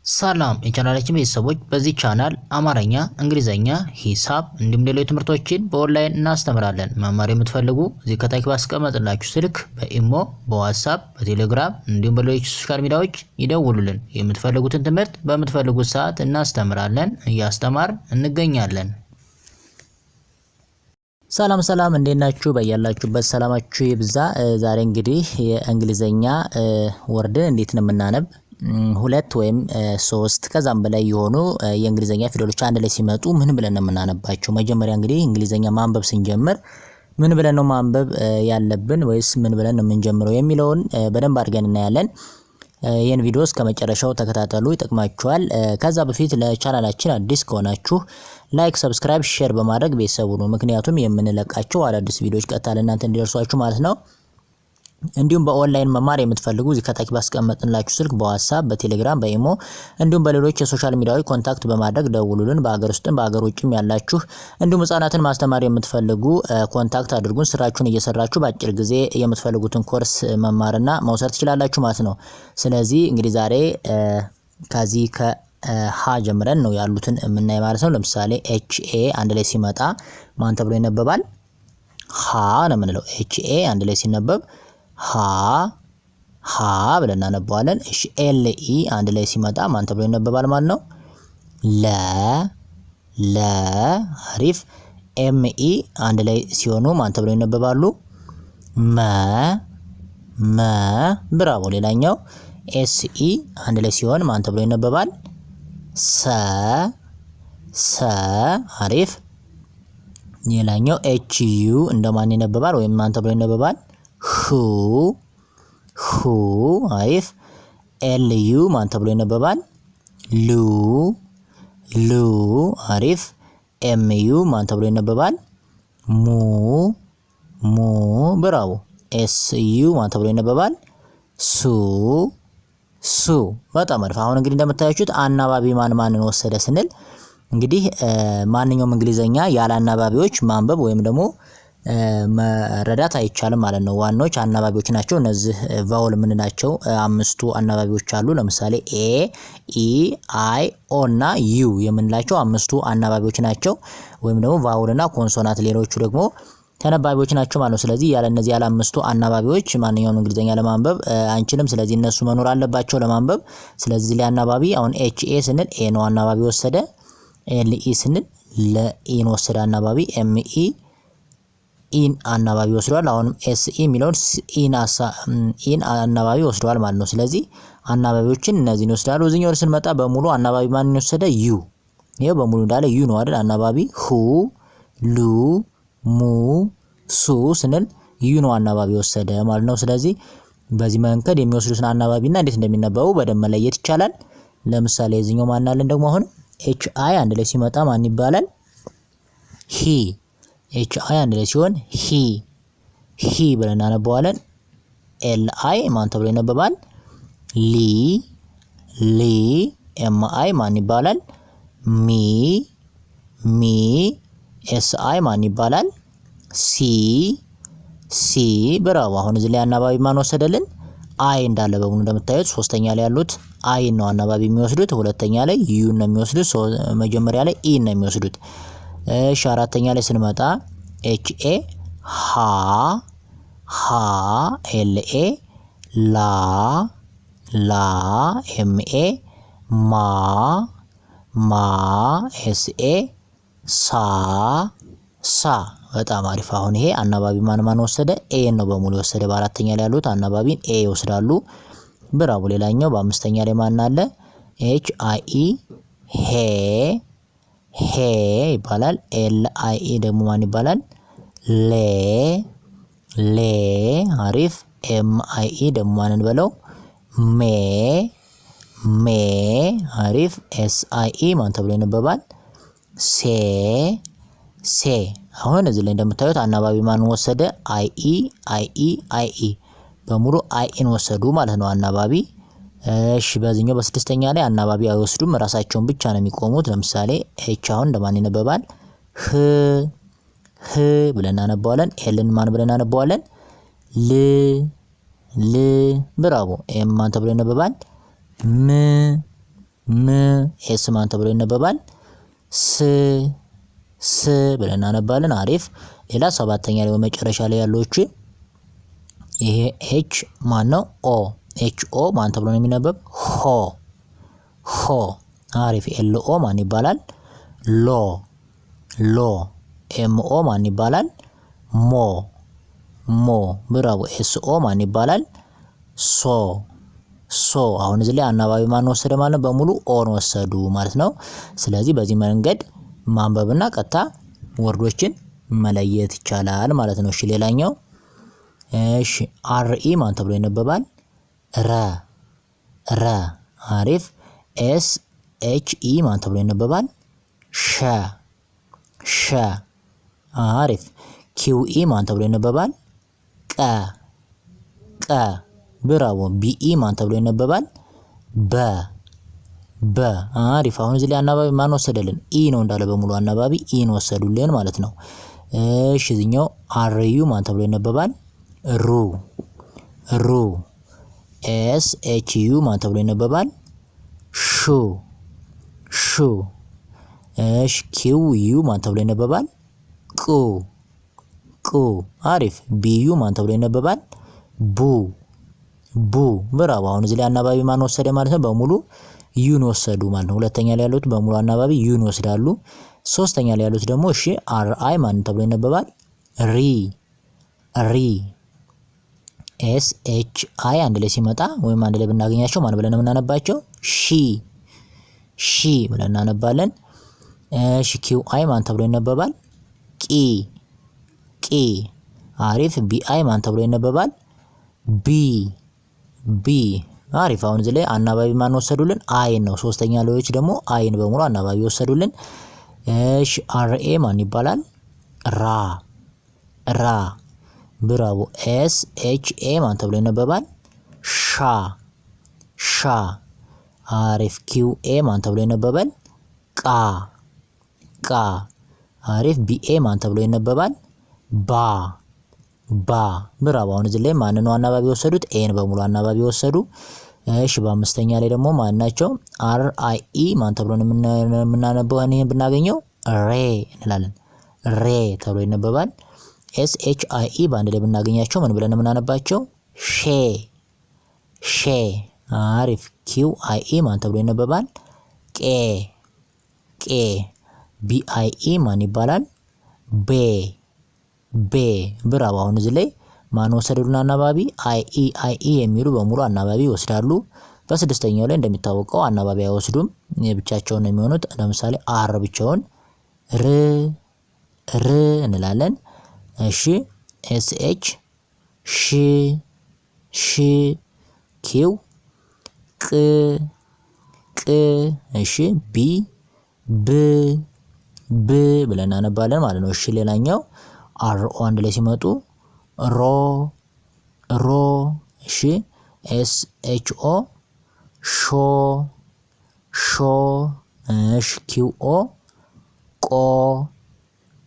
ሰላም የቻናላችን ቤተሰቦች በዚህ ቻናል አማርኛ፣ እንግሊዘኛ፣ ሂሳብ እንዲሁም ሌሎች ትምህርቶችን በኦንላይን እናስተምራለን። መማር የምትፈልጉ እዚህ ከታች ባስቀመጥላችሁ ስልክ በኢሞ፣ በዋትስአፕ፣ በቴሌግራም እንዲሁም በሌሎች ሶሻል ሚዲያዎች ይደውሉልን። የምትፈልጉትን ትምህርት በምትፈልጉት ሰዓት እናስተምራለን፣ እያስተማርን እንገኛለን። ሰላም እንዴት ናችሁ? በያላችሁበት ሰላማችሁ ይብዛ። ዛሬ እንግዲህ የእንግሊዘኛ ወርድን እንዴት ነው የምናነብ ሁለት ወይም ሶስት ከዛም በላይ የሆኑ የእንግሊዘኛ ፊደሎች አንድ ላይ ሲመጡ ምን ብለን ነው የምናነባቸው? መጀመሪያ እንግዲህ እንግሊዘኛ ማንበብ ስንጀምር ምን ብለን ነው ማንበብ ያለብን ወይስ ምን ብለን ነው የምንጀምረው የሚለውን በደንብ አድርገን እናያለን። ይህን ቪዲዮ እስከ መጨረሻው ተከታተሉ፣ ይጠቅማችኋል። ከዛ በፊት ለቻናላችን አዲስ ከሆናችሁ ላይክ፣ ሰብስክራይብ፣ ሼር በማድረግ ቤተሰቡ ነው። ምክንያቱም የምንለቃቸው አዳዲስ ቪዲዮዎች ቀጥታ ለእናንተ እንዲደርሷችሁ ማለት ነው። እንዲሁም በኦንላይን መማር የምትፈልጉ እዚህ ከታች ባስቀመጥንላችሁ ስልክ በዋትስአፕ፣ በቴሌግራም፣ በኢሞ እንዲሁም በሌሎች የሶሻል ሚዲያዎች ኮንታክት በማድረግ ደውሉልን። በአገር ውስጥም በአገር ውጭም ያላችሁ እንዲሁም ህጻናትን ማስተማር የምትፈልጉ ኮንታክት አድርጉን። ስራችሁን እየሰራችሁ በአጭር ጊዜ የምትፈልጉትን ኮርስ መማርና መውሰድ ትችላላችሁ ማለት ነው። ስለዚህ እንግዲህ ዛሬ ከዚህ ከሀ ጀምረን ነው ያሉትን የምናይ ማለት ነው። ለምሳሌ ኤችኤ አንድ ላይ ሲመጣ ማን ተብሎ ይነበባል? ሀ ነው የምንለው። ኤችኤ አንድ ላይ ሲነበብ ሀ ብለን እናነባዋለን። እሺ ኤልኢ አንድ ላይ ሲመጣ ማን ተብሎ ይነበባል ማለት ነው? ለ አሪፍ። ኤምኢ አንድ ላይ ሲሆኑ ማን ተብሎ ይነበባሉ? መ ብራቮ። ሌላኛው ኤስኢ አንድ ላይ ሲሆን ማን ተብሎ ይነበባል? ሰ አሪፍ። ሌላኛው ኤችዩ እንደማን ይነበባል ወይም ማን ተብሎ ይነበባል? ሁ አሪፍ። ኤልዩ ማን ተብሎ ይነበባል? ሉ አሪፍ። ኤምዩ ማን ተብሎ ይነበባል? ሙ ብራቮ። ኤስዩ ማን ተብሎ ይነበባል? ሱ በጣም አሪፍ። አሁን እንግዲህ እንደምታያችሁት አናባቢ ማንን ወሰደ ስንል እንግዲህ ማንኛውም እንግሊዘኛ ያለ አናባቢዎች ማንበብ ወይም ደግሞ መረዳት አይቻልም ማለት ነው። ዋናዎች አናባቢዎች ናቸው። እነዚህ ቫውል የምንላቸው አምስቱ አናባቢዎች አሉ። ለምሳሌ ኤ፣ ኢ፣ አይ፣ ኦ እና ዩ የምንላቸው አምስቱ አናባቢዎች ናቸው፣ ወይም ደግሞ ቫውል እና ኮንሶናንት። ሌሎቹ ደግሞ ተነባቢዎች ናቸው ማለት ነው። ስለዚህ ያለ እነዚህ ያለ አምስቱ አናባቢዎች ማንኛውም እንግሊዘኛ ለማንበብ አንችልም። ስለዚህ እነሱ መኖር አለባቸው ለማንበብ። ስለዚህ ላይ አናባቢ አሁን ኤች ኤ ስንል ኤ ነው አናባቢ ወሰደ። ኤል ኢ ስንል ለኢን ወሰደ አናባቢ። ኤም ኢ ኢን አናባቢ ወስዷል። አሁን ኤስ ኢ የሚለውን ኢን አናባቢ ወስዷል ማለት ነው። ስለዚህ አናባቢዎችን እነዚህን ወስዳሉ። እዚህኛው ስንመጣ በሙሉ አናባቢ ማንን ወሰደ? ዩ። ይሄው በሙሉ እንዳለ ዩ ነው አይደል? አናባቢ ሁ፣ ሉ፣ ሙ፣ ሱ ስንል ዩ ነው አናባቢ ወሰደ ማለት ነው። ስለዚህ በዚህ መንገድ የሚወስዱትን አናባቢና እንዴት እንደሚነበቡ በደንብ መለየት ይቻላል። ለምሳሌ እዚህኛው ማን አለን ደግሞ አሁን ኤች አይ አንድ ላይ ሲመጣ ማን ይባላል? ሂ። ኤች አይ አንድ ላይ ሲሆን ሂ ብለን እናነበዋለን። ኤል አይ ማን ተብሎ ይነበባል? ሊ። ኤም አይ ማን ይባላል? ሚ። ኤስ አይ ማን ይባላል? ሲ። ብራቮ። አሁን እዚህ ላይ አናባቢ ማን ወሰደልን? አይ እንዳለ በሙሉ እንደምታዩት ሶስተኛ ላይ ያሉት አይ ነው አናባቢ የሚወስዱት። ሁለተኛ ላይ ዩ ነው የሚወስዱት። መጀመሪያ ላይ ኢ ነው የሚወስዱት። እሺ አራተኛ ላይ ስንመጣ ኤች ኤ ሃ፣ ኤል ኤ ላ፣ ኤም ኤ ማ፣ ኤስ ኤ ሳ። በጣም አሪፍ። አሁን ይሄ አናባቢ ማን ወሰደ? ኤ ነው በሙሉ ወሰደ። በአራተኛ ላይ ያሉት አናባቢን ኤ ይወስዳሉ። ብራቮ። ሌላኛው በአምስተኛ ላይ ማን አለ? ኤች አይ ኢ ሄ ይባላል። ኤል አይ ኢ ደግሞ ማን ይባላል? ሌ አሪፍ። ኤም አይ ኢ ደግሞ ማንን በለው? ሜ አሪፍ። ኤስ አይ ኢ ማን ተብሎ ይነበባል? ሴ። አሁን እዚህ ላይ እንደምታዩት አናባቢ ማን ወሰደ? አይ ኢ በሙሉ አይ ኢን ወሰዱ ማለት ነው አናባቢ። እሺ በዚህኛው በስድስተኛ ላይ አናባቢ አይወስዱም፣ ራሳቸውን ብቻ ነው የሚቆሙት። ለምሳሌ ኤች አሁን እንደማን ይነበባል? ህ ብለን እናነባዋለን። ኤልን ማን ብለን እናነባዋለን? ል ብራቮ። ኤም ማን ተብሎ ይነበባል? ም ኤስ ማን ተብሎ ይነበባል? ስ ብለን እናነባለን። አሪፍ። ሌላ ሰባተኛ ላይ መጨረሻ ላይ ያለውች ይሄ ኤች ማን ነው? ኦ ኤች ኦ ማን ተብሎ ነው የሚነበብ? ሆ። አሪፍ። ኤል ኦ ማን ይባላል? ሎ። ኤም ኦ ማን ይባላል? ሞ። ብራቮ። ኤስ ኦ ማን ይባላል? ሶ። አሁን እዚህ ላይ አናባቢ ማን ወሰደ ማለት በሙሉ ኦን ወሰዱ ማለት ነው። ስለዚህ በዚህ መንገድ ማንበብና ቀጥታ ወርዶችን መለየት ይቻላል ማለት ነው። እሺ ሌላኛው አር ኢ ማን ተብሎ ይነበባል? ረ። አሪፍ። ኤስ ኤች ኢ ማን ተብሎ ይነበባል? ሸ። አሪፍ። ኪው ኢ ማን ተብሎ ይነበባል? ቀ። ብራቮ። ቢ ኢ ማን ተብሎ ይነበባል? በ። አሪፍ። አሁን እዚህ ላይ አናባቢ ማን ወሰደልን? ኢ ነው እንዳለ በሙሉ አናባቢ ኢን ወሰዱልን ማለት ነው። እሺ እዚህኛው አር ዩ ማን ተብሎ ይነበባል? ሩ። ኤስ ኤች ዩ ማን ተብሎ ይነበባል? ሹ። እሺ ኪው ዩ ማን ተብሎ ይነበባል? ቁ። አሪፍ። ቢ ዩ ማን ተብሎ ይነበባል? ቡ። ብራቮ። አሁን እዚህ ላይ አናባቢ ማን ወሰደ ማለት ነው? በሙሉ ዩን ወሰዱ ማለት ነው። ሁለተኛ ላይ ያሉት በሙሉ አናባቢ ዩን ወስዳሉ። ሶስተኛ ላይ ያሉት ደግሞ እሺ አር አይ ማን ተብሎ ይነበባል? ሪ። ኤስ ኤች አይ አንድ ላይ ሲመጣ ወይም አንድ ላይ ብናገኛቸው ማን ብለን የምናነባቸው? ሺ ብለን እናነባለን። እሺ ኪው አይ ማን ተብሎ ይነበባል? ቂ። አሪፍ። ቢ አይ ማን ተብሎ ይነበባል? ቢ። አሪፍ። አሁን እዚህ ላይ አናባቢ ማን ወሰዱልን? አይን ነው። ሶስተኛ ላዮች ደግሞ አይን በሙሉ አናባቢ ወሰዱልን። እሺ አር ኤ ማን ይባላል? ራ። ብራቮ። ኤስ ኤች ኤ ማን ተብሎ ይነበባል? ሻ። አሪፍ። ኪው ኤ ማን ተብሎ ይነበባል? ቃ። አሪፍ። ቢ ኤ ማን ተብሎ ይነበባል? ባ። ብራቮ። አሁን እዚህ ላይ ማን ነው አናባቢ ወሰዱት? ኤን በሙሉ አናባቢ ወሰዱ። እሺ በአምስተኛ ላይ ደግሞ ማን ናቸው? አር አይ ኢ ማን ተብሎ ነው የምናነበው? ይሄን ብናገኘው ሬ እንላለን። ሬ ተብሎ ይነበባል። ኤስ ኤች አይ ኢ በአንድ ላይ ብናገኛቸው ምን ብለን የምናነባቸው? ሼ። አሪፍ። ኪው አይ ኢ ማን ተብሎ ይነበባል? ቄ። ቢ አይ ኢ ማን ይባላል? ቤ። ብራቮ። አሁን እዚህ ላይ ማን ወሰዱልን አናባቢ? አይ ኢ የሚሉ በሙሉ አናባቢ ይወስዳሉ። በስድስተኛው ላይ እንደሚታወቀው አናባቢ አይወስዱም፣ ብቻቸውን ነው የሚሆኑት። ለምሳሌ አር ብቻውን ር እንላለን። እሺ ኤስ ኤች ሽ ኪው ቅ እሺ ቢ ብ ብለን እናነባለን ማለት ነው። እሺ ሌላኛው አር ኦ አንድ ላይ ሲመጡ ሮ እሺ ኤስ ኤች ኦ ሾ እሺ ኪው ኦ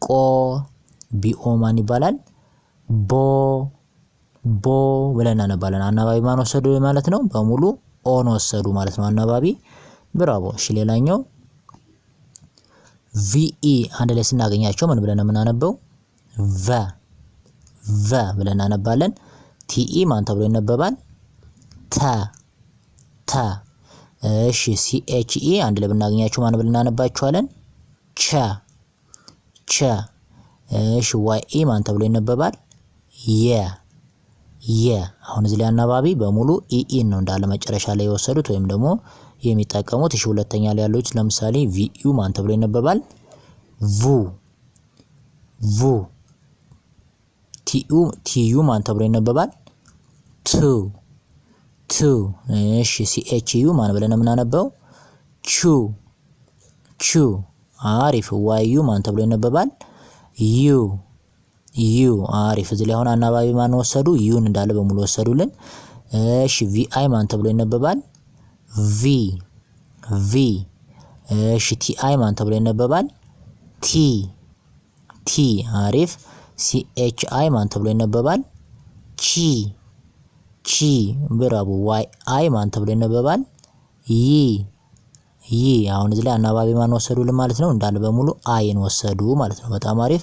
ቆ ቢኦ ማን ይባላል? ቦ ብለን እናነባለን። አናባቢ ማን ወሰዱ ማለት ነው? በሙሉ ኦን ወሰዱ ማለት ነው አናባቢ። ብራቮ። እሺ ሌላኛው ቪኢ አንድ ላይ ስናገኛቸው ምን ብለን የምናነበው? ቨ ብለን እናነባለን። ቲኢ ማን ተብሎ ይነበባል? ተ። እሺ ሲኤችኢ አንድ ላይ ብናገኛቸው ማን ብለን እናነባቸዋለን? ቸ። እሺ ዋይኢ ማን ተብሎ ይነበባል? የ። አሁን እዚህ ላይ አናባቢ በሙሉ ኢኢን ነው እንዳለ መጨረሻ ላይ የወሰዱት ወይም ደግሞ የሚጠቀሙት። እሺ ሁለተኛ ላይ ያሉት ለምሳሌ ቪዩ ማን ተብሎ ይነበባል? vu ቲዩ ማን ተብሎ ይነበባል? ቱ። እሺ ሲኤችዩ ማን ብለን የምናነበው? ቹ። አሪፍ። ዋዩ ማን ተብሎ ይነበባል? ዩ። አሪፍ። እዚህ ላይ አሁን አናባቢ ማን ወሰዱ? ዩን እንዳለ በሙሉ ወሰዱልን። እሺ ቪአይ ማን ተብሎ ይነበባል? ቪ። እሺ ቲአይ ማን ተብሎ ይነበባል? ቲ። አሪፍ። ሲኤችአይ ማን ተብሎ ይነበባል? ቺ። ብራቮ። ዋይ አይ ማን ተብሎ ይነበባል? ይ አሁን እዚህ ላይ አናባቢ ማን ወሰዱልን ማለት ነው? እንዳለ በሙሉ አይን ወሰዱ ማለት ነው። በጣም አሪፍ።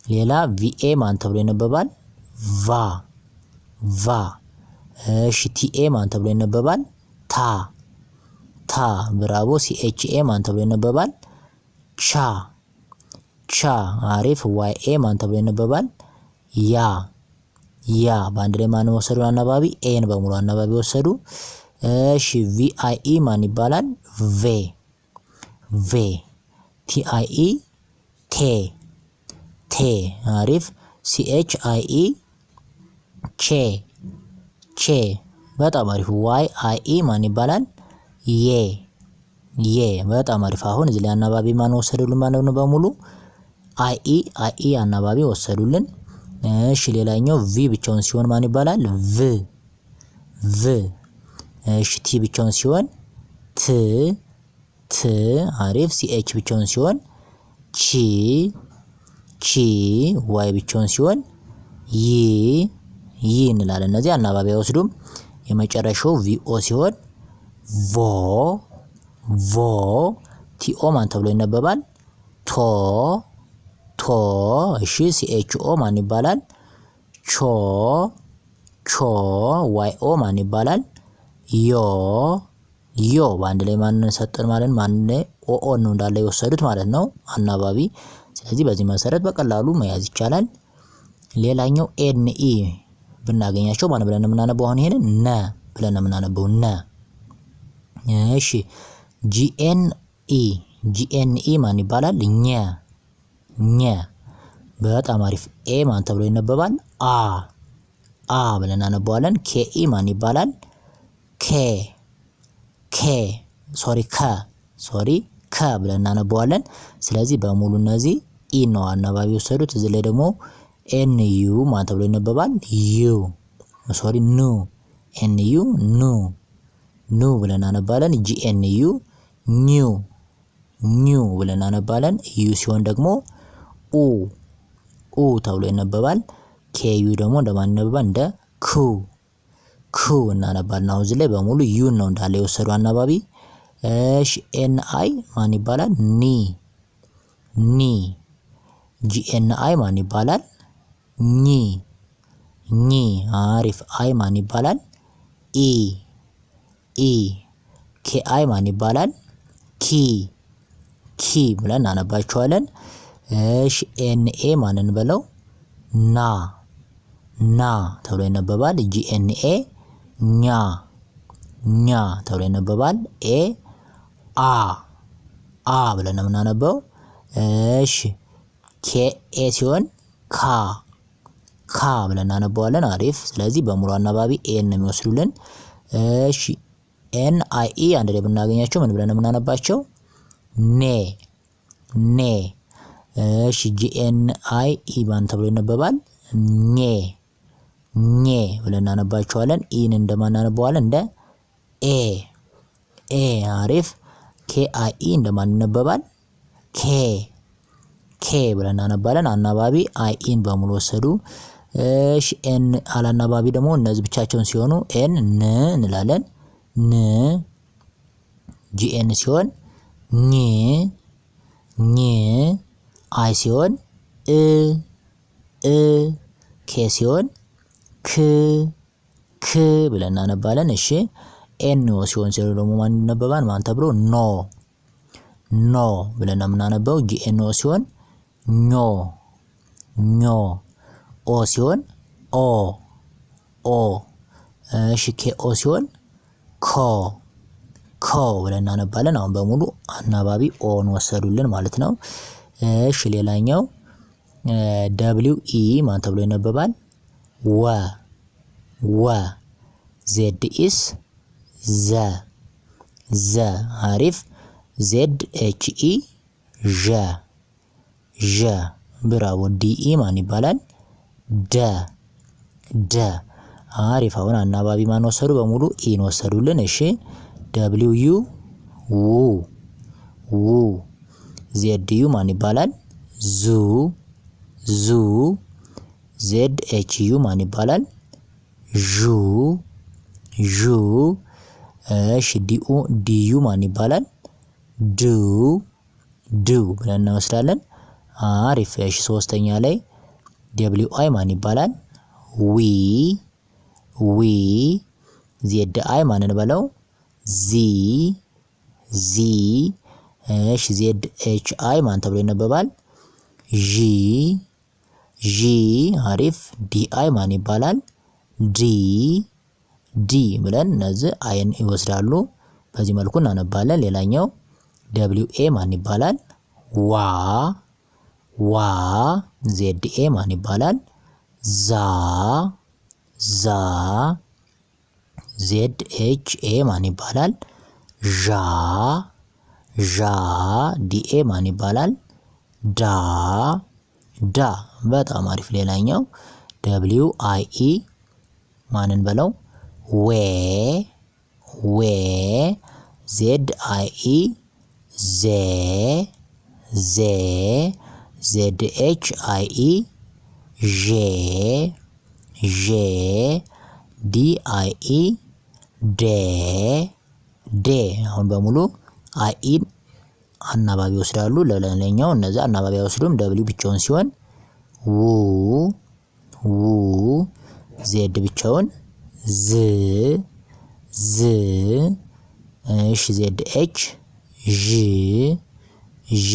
ሌላ ቪኤ ማን ተብሎ ይነበባል? ቫ ቫ። እሺ ቲኤ ማን ተብሎ ይነበባል? ታ ታ። ብራቮ። ሲኤችኤ ማን ተብሎ ይነበባል? ቻ ቻ። አሪፍ። ዋይኤ ማን ተብሎ ይነበባል? ያ ያ። በአንድ ላይ ማን ወሰዱ አናባቢ? ኤን በሙሉ አናባቢ ወሰዱ። እሺ ቪአይኢ ማን ይባላል? ቬ ቬ። ቲአይኢ ቴ ቴ። አሪፍ። ሲኤችአይኢ ቼ ቼ። በጣም አሪፍ። ዋይአይኢ ማን ይባላል? ዬ ዬ። በጣም አሪፍ። አሁን እዚህ ላይ አናባቢ ማን ወሰዱልን ማለት ነው? በሙሉ አይኢ አናባቢ ወሰዱልን። እሺ ሌላኛው ቪ ብቻውን ሲሆን ማን ይባላል? ቭ ቭ። እሺ ቲ ብቻውን ሲሆን ት ት። አሪፍ። ሲኤች ብቻውን ሲሆን ቺ ቺ። ዋይ ብቻውን ሲሆን ይ ይ እንላለን። እነዚህ አናባቢ አይወስዱም። የመጨረሻው ቪኦ ሲሆን ቮ ቮ። ቲኦ ማን ተብሎ ይነበባል? ቶ ቶ። እሺ ሲኤችኦ ማን ይባላል? ቾ ቾ። ዋይኦ ማን ይባላል? ዮ ዮ። በአንድ ላይ ማን ሰጠን ማለት ማን ኦኦ ነው እንዳለ የወሰዱት ማለት ነው አናባቢ። ስለዚህ በዚህ መሰረት በቀላሉ መያዝ ይቻላል። ሌላኛው ኤንኢ ብናገኛቸው ማን ብለን የምናነበው? አሁን ይሄንን ነ ብለን የምናነበው ነ። እሺ ጂኤንኢ ማን ይባላል? ኘ ኘ። በጣም አሪፍ። ኤ ማን ተብሎ ይነበባል? አ ብለን እናነበዋለን። ኬኢ ማን ይባላል? ኬ ኬ። ከ ብለን እናነበዋለን። ስለዚህ በሙሉ እነዚህ ኢ ነው አናባቢ ወሰዱት። እዚህ ላይ ደግሞ ኤንዩ ማን ተብሎ ይነበባል? ዩ ኑ ኤንዩ ኑ ብለን እናነባለን። ጂኤንዩ ኙ ብለን እናነባለን። ዩ ሲሆን ደግሞ ኡ ተብሎ ይነበባል። ኬዩ ደግሞ እንደማን ይነበባል? እንደ ኩ እናነባለን። አሁን እዚህ ላይ በሙሉ ዩን ነው እንዳለ የወሰዱ አናባቢ። እሺ ኤንአይ ማን ይባላል? ኒ ጂኤንአይ ማን ይባላል? ኝ። አሪፍ። አይ ማን ይባላል? ኢ ኬአይ ማን ይባላል? ኪ ብለን እናነባቸዋለን። እሺ ኤንኤ ማንን በለው? ና ተብሎ ይነበባል። ጂኤንኤ ኛ ተብሎ ይነበባል። ኤ አ ብለን ነው የምናነበው። እሺ ኬኤ ሲሆን ካ ብለን እናነበዋለን። አሪፍ። ስለዚህ በሙሉ አናባቢ ኤን ነው የሚወስዱልን። እሺ ኤን አይ ኢ አንድ ላይ ብናገኛቸው ምን ብለን ነው የምናነባቸው? ኔ። እሺ ጂኤን አይ ኢ ማን ተብሎ ይነበባል? ኘ ብለን እናነባቸዋለን። ኢን እንደማን እናነበዋለን? እንደ ኤ። አሪፍ። ኬ አይ ኢ እንደማን ይነበባል? ኬ ብለን እናነባለን። አናባቢ አይ ኢን በሙሉ ወሰዱ። እሺ ኤን አላናባቢ ደግሞ እነዚህ ብቻቸውን ሲሆኑ ኤን ን እንላለን። ን ጂኤን ሲሆን ኝ አይ ሲሆን እ ኬ ሲሆን ክ ብለን እናነባለን። እሺ ኤን ኦ ሲሆን ደግሞ ማን ይነበባል? ማን ተብሎ? ኖ ብለን ነው የምናነበው። ጂኤን ኦ ሲሆን ኞ ኦ ሲሆን ኦ። እሺ ኬ ኦ ሲሆን ኮ ብለን እናነባለን። አሁን በሙሉ አናባቢ ኦን ወሰዱልን ማለት ነው። እሺ ሌላኛው ደብሊው ኢ ማን ተብሎ ይነበባል? ወ ዜድ ኢስ ዘ። አሪፍ። ዜድ ኤች ኢ ዠ። ብራቮ። ዲኢ ማን ይባላል? ደ። አሪፍ። አሁን አናባቢ ማን ወሰዱ? በሙሉ ኢን ወሰዱልን። እሺ ደብሊው ዩ ው። ዜድ ዩ ማን ይባላል? ዙ። ዜድ ኤች ዩ ማን ይባላል? ዡ። እሺ ዲዩ ማን ይባላል? ዱ ብለን እንወስዳለን። አሪፍ። እሺ ሶስተኛ ላይ ደብሊው አይ ማን ይባላል? ዊ ዜድ አይ ማንን በለው? ዚ እሺ ዜድ ኤች አይ ማን ተብሎ ይነበባል? ዢ አሪፍ። ዲ አይ ማን ይባላል? ዲ ብለን እነዚህ አይን ይወስዳሉ። በዚህ መልኩ እናነባለን። ሌላኛው ደብሊው ኤ ማን ይባላል? ዋ ዜድ ኤ ማን ይባላል? ዛ ዜድ ኤች ኤ ማን ይባላል? ዣ ዲ ኤ ማን ይባላል? ዳ በጣም አሪፍ። ሌላኛው ደብሊው አይ ኢ ማንን በለው? ዌ ዜድ አይ ኢ ዜድ ኤች አይ ኢ ዤ ዲ አይ ኢ ዴ አሁን በሙሉ አይ ኢን አናባቢ ይወስዳሉ። ለሌላኛው እነዚህ አናባቢ አይወስዱም። ደብሊው ብቻውን ሲሆን ው ዜድ ብቻውን ዝ እሺ ዜድ ኤች ዥ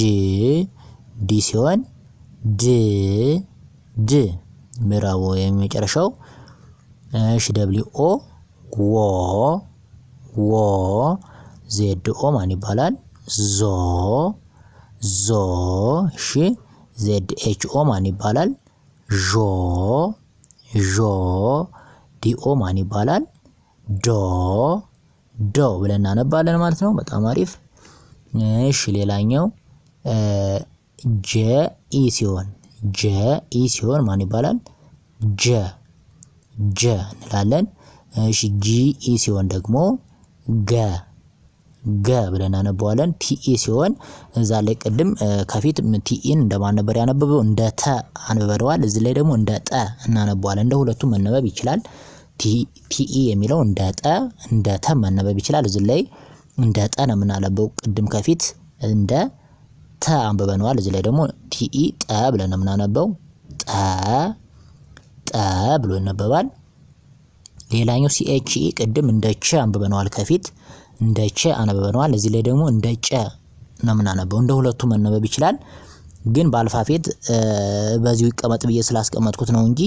ዲ ሲሆን ድ ብራቮ። የመጨረሻው እሺ ደብሊው ኦ ዎ ዜድ ኦ ማን ይባላል? ዞ እሺ ዜድ ኤች ኦ ማን ይባላል? ዦ ዲኦ ማን ይባላል? ዶ ብለን እናነባለን ማለት ነው። በጣም አሪፍ። እሺ ሌላኛው ጀ ኢ ሲሆን ማን ይባላል? ጀ እንላለን። እሺ ጂ ኢ ሲሆን ደግሞ ገ ብለን እናነባዋለን። ቲኢ ሲሆን እዛ ላይ ቅድም ከፊት ቲኢን እንደማን ነበር ያነበበው? እንደ ተ አንብበነዋል። እዚህ ላይ ደግሞ እንደ ጠ እናነባዋለን። እንደ ሁለቱም መነበብ ይችላል። ቲኢ የሚለው እንደ ጠ እንደ ተ መነበብ ይችላል። እዚህ ላይ እንደ ጠ ነው የምናነበው። ቅድም ከፊት እንደ ተ አንብበነዋል። እዚህ ላይ ደግሞ ቲኢ ጠ ብለን ነው የምናነበው። ጠ ብሎ ይነበባል። ሌላኛው ሲኤችኢ ቅድም እንደ ቸ አንብበነዋል። ከፊት እንደ ቸ አንብበነዋል። እዚህ ላይ ደግሞ እንደ ጨ ነው የምናነበው። እንደ ሁለቱም መነበብ ይችላል። ግን በአልፋቤት በዚሁ ይቀመጥ ብዬ ስላስቀመጥኩት ነው እንጂ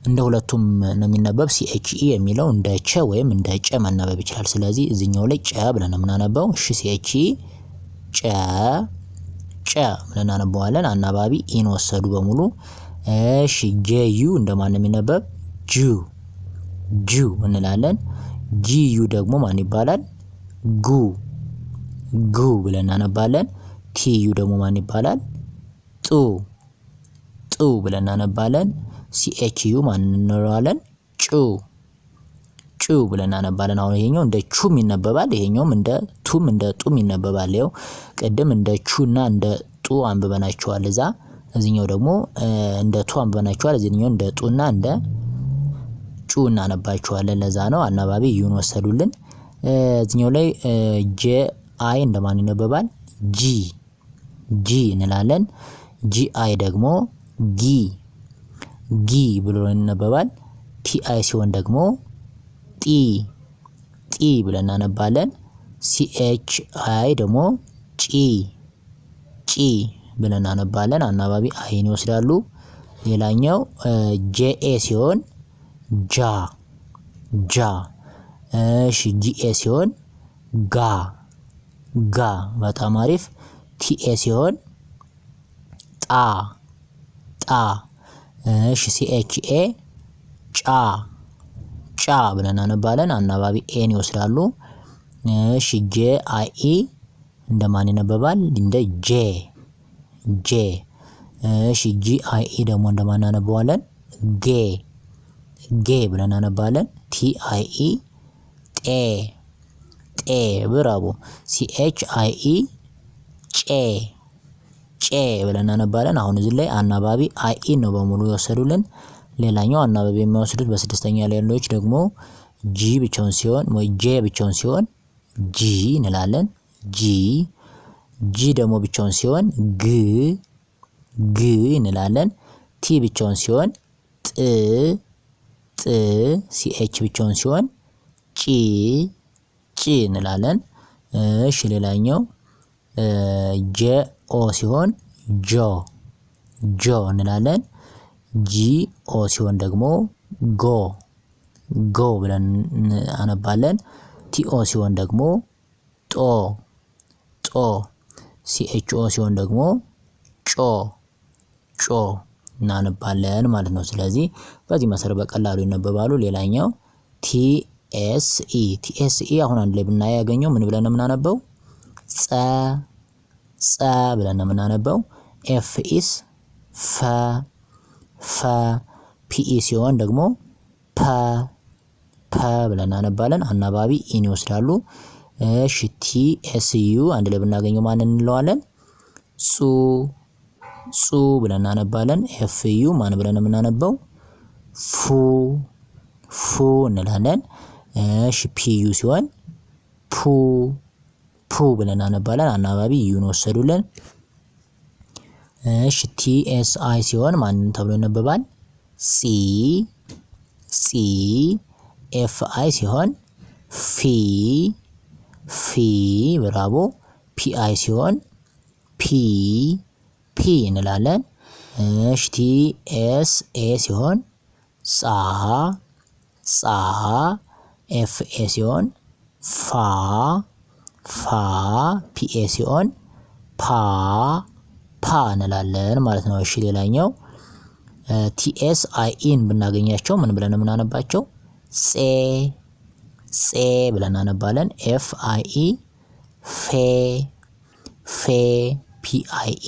እንደ ሁለቱም ነው የሚነበብ። ሲኤችኢ የሚለው እንደ ቸ ወይም እንደ ጨ መነበብ ይችላል። ስለዚህ እዚህኛው ላይ ጨ ብለን ነው የምናነበው። እሺ ሲኤችኢ ጨ ብለን እናነበዋለን። አናባቢ ኢን ወሰዱ በሙሉ። እሺ ጄዩ እንደማን ነው የሚነበብ? ጁ እንላለን። ጂዩ ደግሞ ማን ይባላል? ጉ ብለን እናነባለን። ቲዩ ደግሞ ማን ይባላል? ጡ ብለን እናነባለን። ሲኤችዩ ማን እንለዋለን? ጩ ብለን እናነባለን። አሁን ይሄኛው እንደ ቹም ይነበባል። ይሄኛውም እንደ ቱም እንደ ጡም ይነበባል። ይኸው ቅድም እንደ ቹና እንደ ጡ አንብበናቸዋል። እዚህኛው ደግሞ እንደ ቱ አንብበናቸዋል። እዚህኛው እንደ ጡና እንደ ጩ እናነባቸዋለን። ለዛ ነው አናባቢ ዩን ወሰዱልን። እዚህኛው ላይ ጄ አይ እንደማን ይነበባል? ጂ እንላለን። ጂ አይ ደግሞ ጊ ብሎ ይነበባል። ቲ አይ ሲሆን ደግሞ ጢ ብለን እናነባለን። ሲኤች አይ ደግሞ ጪ ብለን እናነባለን። አናባቢ አይን ይወስዳሉ። ሌላኛው ጄኤ ሲሆን ጃ እሺ ጂኤ ሲሆን ጋ በጣም አሪፍ። ቲኤ ሲሆን ጣ እሺ ሲኤችኤ ጫ ብለን እናነባለን። አናባቢ ኤን ይወስዳሉ። እሺ ጄ አይ ኢ እንደማን ይነበባል? እንደ ጄ እሺ ጂ አይ ኢ ደግሞ እንደማን እናነበዋለን? ጌ ብለን እናነባለን። ቲ አይ ኢ ጤ ብራቦ። ሲኤች አይ ኢ ጬ ብለን እናነባለን። አሁን እዚህ ላይ አናባቢ አይ ኢ ነው በሙሉ የወሰዱልን። ሌላኛው አናባቢ የሚወስዱት በስድስተኛ ላይ ያለዎች ደግሞ ጂ ብቻውን ሲሆን ወይ ጄ ብቻውን ሲሆን ጂ እንላለን። ጂ ጂ ደግሞ ብቻውን ሲሆን ግ እንላለን። ቲ ብቻውን ሲሆን ጥ ሲኤች ብቻውን ሲሆን ጪ እንላለን። እሺ ሌላኛው ጄ ኦ ሲሆን ጆ እንላለን። ጂ ኦ ሲሆን ደግሞ ጎ ብለን አነባለን። ቲ ኦ ሲሆን ደግሞ ጦ ሲኤች ኦ ሲሆን ደግሞ ጮ እናነባለን ማለት ነው። ስለዚህ በዚህ መሰረት በቀላሉ ይነበባሉ። ሌላኛው ቲኤስኢ አሁን አንድ ላይ ብናይ ያገኘው ምን ብለን ነው የምናነበው? ጸ ብለን ነው የምናነበው። ኤፍኢስ ፈ ፒኢ ሲሆን ደግሞ ፐ ብለን እናነባለን። አናባቢ ኢን ይወስዳሉ። እሺ ቲኤስዩ አንድ ላይ ብናገኘው ማንን እንለዋለን? ጹ ብለን እናነባለን። ኤፍዩ ማን ብለን ነው የምናነበው? ፉ እንላለን። እሺ ፒዩ ሲሆን ፑ ብለን እናነባለን። አናባቢ ዩን ወሰዱልን። እሺ ቲኤስአይ ሲሆን ማን ተብሎ ይነበባል? ጺ ኤፍአይ ሲሆን ፊ ብራቦ። ፒአይ ሲሆን ፒ እንላለን። እሺ ቲኤስኤ ሲሆን ጻ ኤፍኤ ሲሆን ፋ ፒኤ ሲሆን ፓ እንላለን ማለት ነው። እሺ ሌላኛው ቲኤስአይኢን ብናገኛቸው ምን ብለን የምናነባቸው? ጼ ብለን እናነባለን። ኤፍአይኢ ፌ ፒአይኢ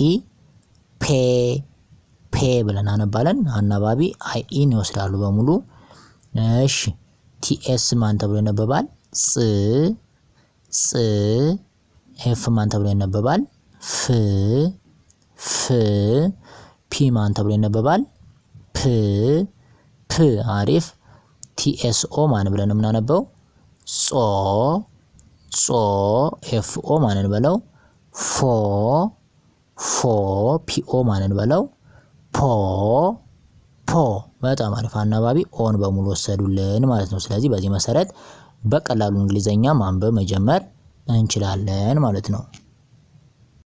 ፔ ብለን እናነባለን። አናባቢ አይኢን ይወስዳሉ በሙሉ። እሺ ቲኤስ ማን ተብሎ ይነበባል? ጽ ኤፍ ማን ተብሎ ይነበባል? ፍ ፒ ማን ተብሎ ይነበባል? ፕ አሪፍ። ቲኤስኦ ማን ብለን የምናነበው? ጾ ኤፍኦ ማንን በለው? ፎ ፒኦ ማንን በለው? ፖ በጣም አሪፍ። አናባቢ ኦን በሙሉ ወሰዱልን ማለት ነው። ስለዚህ በዚህ መሰረት በቀላሉ እንግሊዘኛ ማንበብ መጀመር እንችላለን ማለት ነው።